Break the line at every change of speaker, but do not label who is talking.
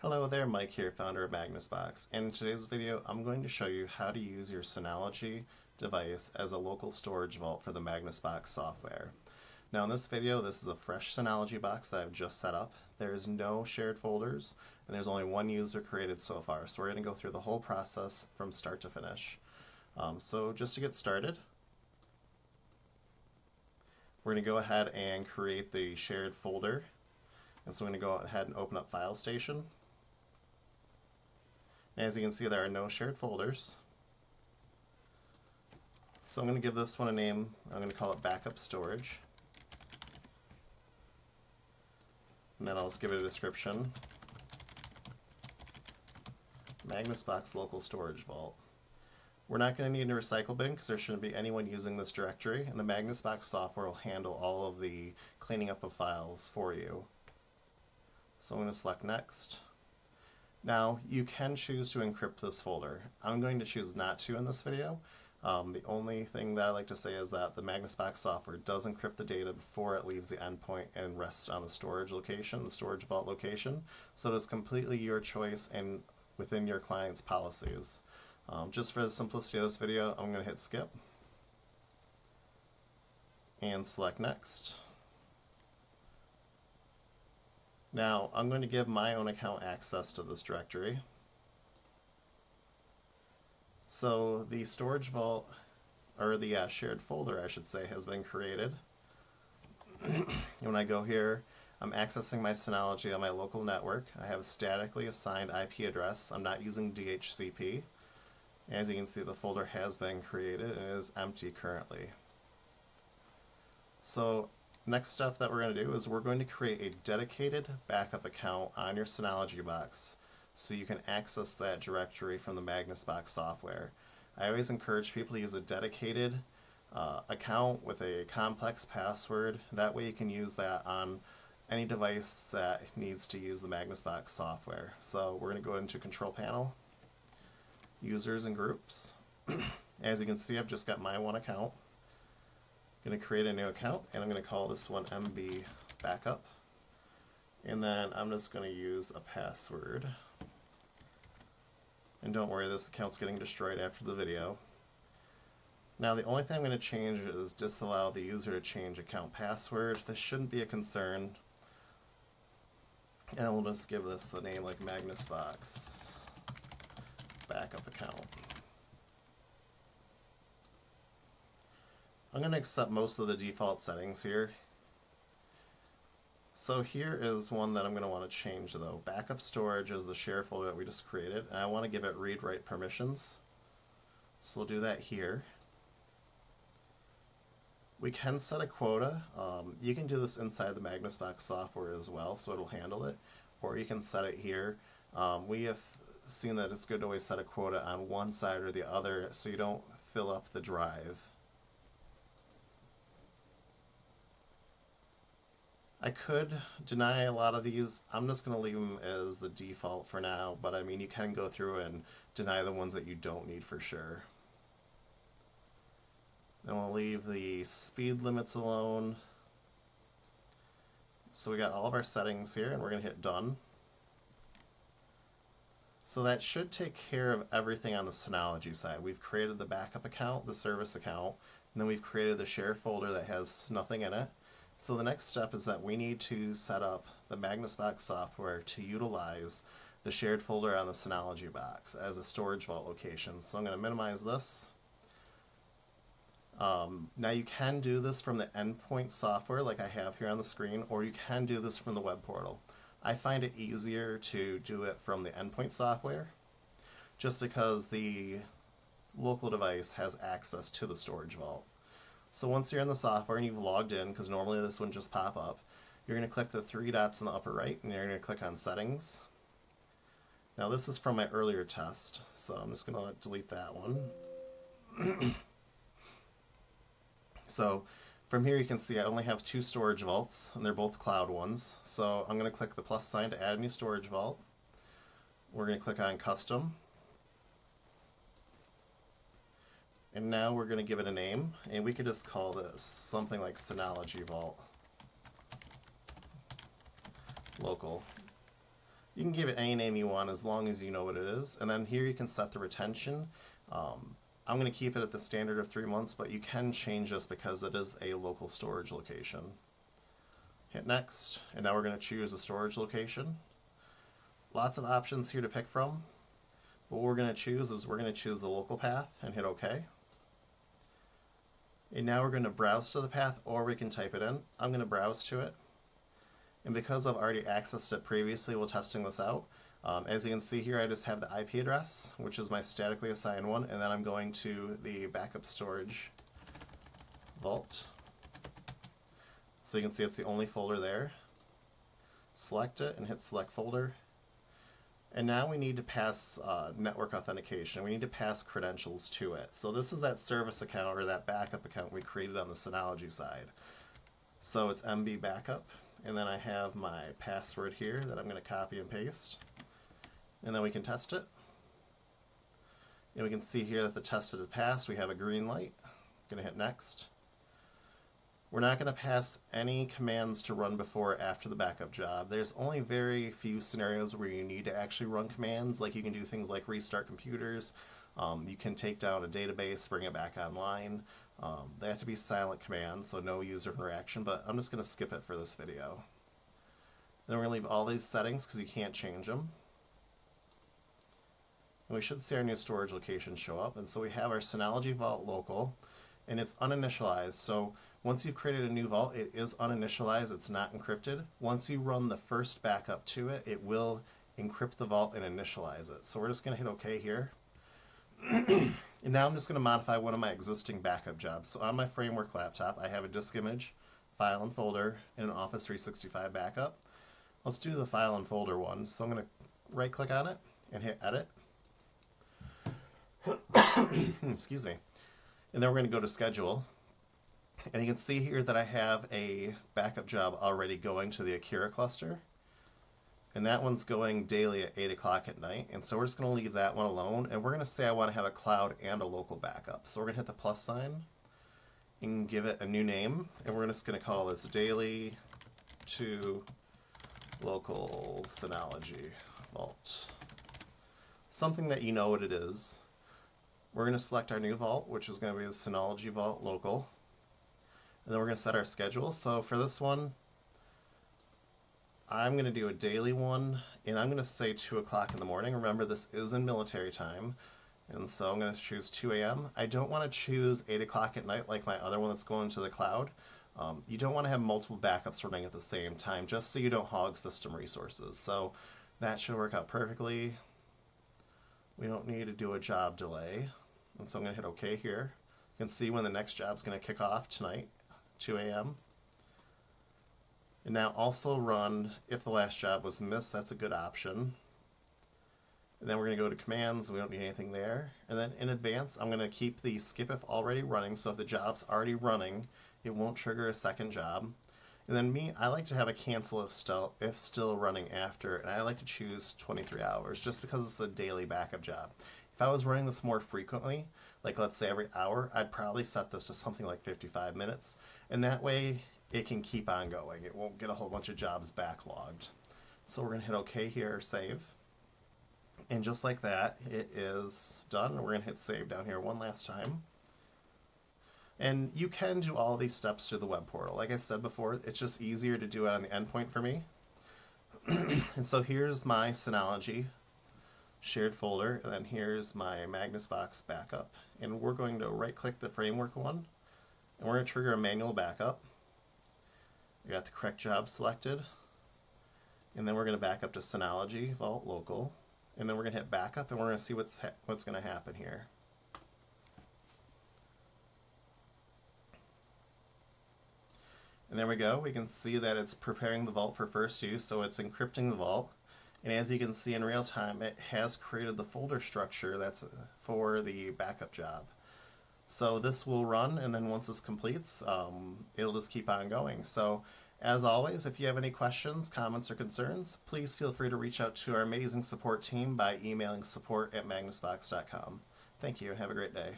Hello there, Mike here, founder of Magnus Box, and in today's video I'm going to show you how to use your Synology device as a local storage vault for the Magnus Box software. Now in this video, this is a fresh Synology box that I've just set up. There's no shared folders, and there's only one user created so far, so we're going to go through the whole process from start to finish. So just to get started, we're going to go ahead and create the shared folder. And so I'm going to go ahead and open up File Station. As you can see, there are no shared folders. So I'm going to give this one a name. I'm going to call it Backup Storage. And then I'll just give it a description. Magnus Box Local Storage Vault. We're not going to need a recycle bin because there shouldn't be anyone using this directory, and the Magnus Box software will handle all of the cleaning up of files for you. So I'm going to select Next. Now, you can choose to encrypt this folder. I'm going to choose not to in this video. The only thing that I like to say is that the Magnus Box software does encrypt the data before it leaves the endpoint and rests on the storage location, the storage vault location. So it is completely your choice and within your client's policies. Just for the simplicity of this video, I'm going to hit Skip and select Next. Now, I'm going to give my own account access to this directory. So the storage vault, or the shared folder I should say, has been created. When I go here, I'm accessing my Synology on my local network. I have a statically assigned IP address. I'm not using DHCP. As you can see, the folder has been created and it is empty currently. So next step that we're going to do is we're going to create a dedicated backup account on your Synology box so you can access that directory from the Magnus Box software. I always encourage people to use a dedicated account with a complex password. That way you can use that on any device that needs to use the Magnus Box software. So we're going to go into Control Panel, Users and Groups. As you can see, I've just got my one account. I'm going to create a new account, and I'm going to call this one MB Backup. And then I'm just going to use a password. And don't worry, this account's getting destroyed after the video. Now the only thing I'm going to change is disallow the user to change account password. This shouldn't be a concern. And we'll just give this a name like Magnus Box Backup Account. I'm going to accept most of the default settings here. So here is one that I'm going to want to change though. Backup storage is the share folder that we just created, and I want to give it read-write permissions. So we'll do that here. We can set a quota. You can do this inside the Magnus Box software as well, so it'll handle it. Or you can set it here. We have seen that it's good to always set a quota on one side or the other so you don't fill up the drive. I could deny a lot of these. I'm just going to leave them as the default for now, but I mean you can go through and deny the ones that you don't need for sure. Then we'll leave the speed limits alone. So we got all of our settings here, and we're going to hit Done. So that should take care of everything on the Synology side. We've created the backup account, the service account, and then we've created the share folder that has nothing in it. So the next step is that we need to set up the Magnus Box software to utilize the shared folder on the Synology box as a storage vault location. So I'm going to minimize this. Now you can do this from the endpoint software like I have here on the screen, or you can do this from the web portal. I find it easier to do it from the endpoint software just because the local device has access to the storage vault. So once you're in the software and you've logged in, because normally this wouldn't just pop up, you're going to click the three dots in the upper right and you're going to click on Settings. Now this is from my earlier test, so I'm just going to delete that one. So from here you can see I only have two storage vaults, and they're both cloud ones. So I'm going to click the plus sign to add a new storage vault. We're going to click on Custom. And now we're going to give it a name, and we could just call this something like Synology Vault Local. You can give it any name you want as long as you know what it is. And then here you can set the retention. I'm going to keep it at the standard of 3 months, but you can change this because it is a local storage location. Hit next, and now we're going to choose a storage location. Lots of options here to pick from. What we're going to choose is we're going to choose the local path and hit OK. And now we're going to browse to the path, or we can type it in. I'm going to browse to it. And because I've already accessed it previously while testing this out, as you can see here, I just have the IP address, which is my statically assigned one, and then I'm going to the backup storage vault. So you can see it's the only folder there. Select it and hit select folder. And now we need to pass network authentication. We need to pass credentials to it. So this is that service account or that backup account we created on the Synology side. So it's MB backup, and then I have my password here that I'm going to copy and paste. And then we can test it. And we can see here that the test had passed. We have a green light. Going to hit next. We're not going to pass any commands to run before or after the backup job. There's only very few scenarios where you need to actually run commands. Like you can do things like restart computers. You can take down a database, bring it back online. They have to be silent commands, so no user interaction, but I'm just going to skip it for this video. Then we're going to leave all these settings because you can't change them. And we should see our new storage location show up. And so we have our Synology Vault local, and it's uninitialized. So once you've created a new vault, it is uninitialized, it's not encrypted. Once you run the first backup to it, it will encrypt the vault and initialize it. So we're just going to hit OK here. And now I'm just going to modify one of my existing backup jobs. So on my Framework laptop, I have a disk image, file and folder, and an Office 365 backup. Let's do the file and folder one. So I'm going to right click on it and hit edit. Excuse me. And then we're going to go to schedule. And you can see here that I have a backup job already going to the Akira cluster. And that one's going daily at 8 o'clock at night. And so we're just going to leave that one alone. And we're going to say I want to have a cloud and a local backup. So we're going to hit the plus sign and give it a new name. And we're just going to call this daily to local Synology Vault. Something that you know what it is. We're going to select our new vault, which is going to be the Synology Vault local. And then we're going to set our schedule. So for this one, I'm going to do a daily one, and I'm going to say 2 o'clock in the morning. Remember, this is in military time, and so I'm going to choose 2 a.m. I don't want to choose 8 o'clock at night like my other one that's going to the cloud. You don't want to have multiple backups running at the same time, just so you don't hog system resources. So that should work out perfectly. We don't need to do a job delay. And so I'm going to hit OK here. You can see when the next job is going to kick off tonight, 2 a.m. And now also run if the last job was missed. That's a good option. And then we're going to go to commands. We don't need anything there. And then in advance, I'm going to keep the skip if already running. So if the job's already running, it won't trigger a second job. And then I like to have a cancel if still running after. And I like to choose 23 hours just because it's a daily backup job. If I was running this more frequently, like let's say every hour, I'd probably set this to something like 55 minutes. And that way it can keep on going. It won't get a whole bunch of jobs backlogged. So we're going to hit OK here, save. And just like that, it is done. We're going to hit save down here one last time. And you can do all these steps through the web portal. Like I said before, it's just easier to do it on the endpoint for me. And so here's my Synology shared folder, and then here's my Magnus Box backup. And we're going to right-click the framework one, and we're going to trigger a manual backup. We got the correct job selected, and then we're going to back up to Synology Vault Local, and then we're going to hit backup, and we're going to see what's going to happen here. And there we go. We can see that it's preparing the vault for first use, so it's encrypting the vault. And as you can see in real time, it has created the folder structure that's for the backup job. So this will run, and then once this completes, it'll just keep on going. So as always, if you have any questions, comments, or concerns, please feel free to reach out to our amazing support team by emailing support@magnusbox.com. Thank you, and have a great day.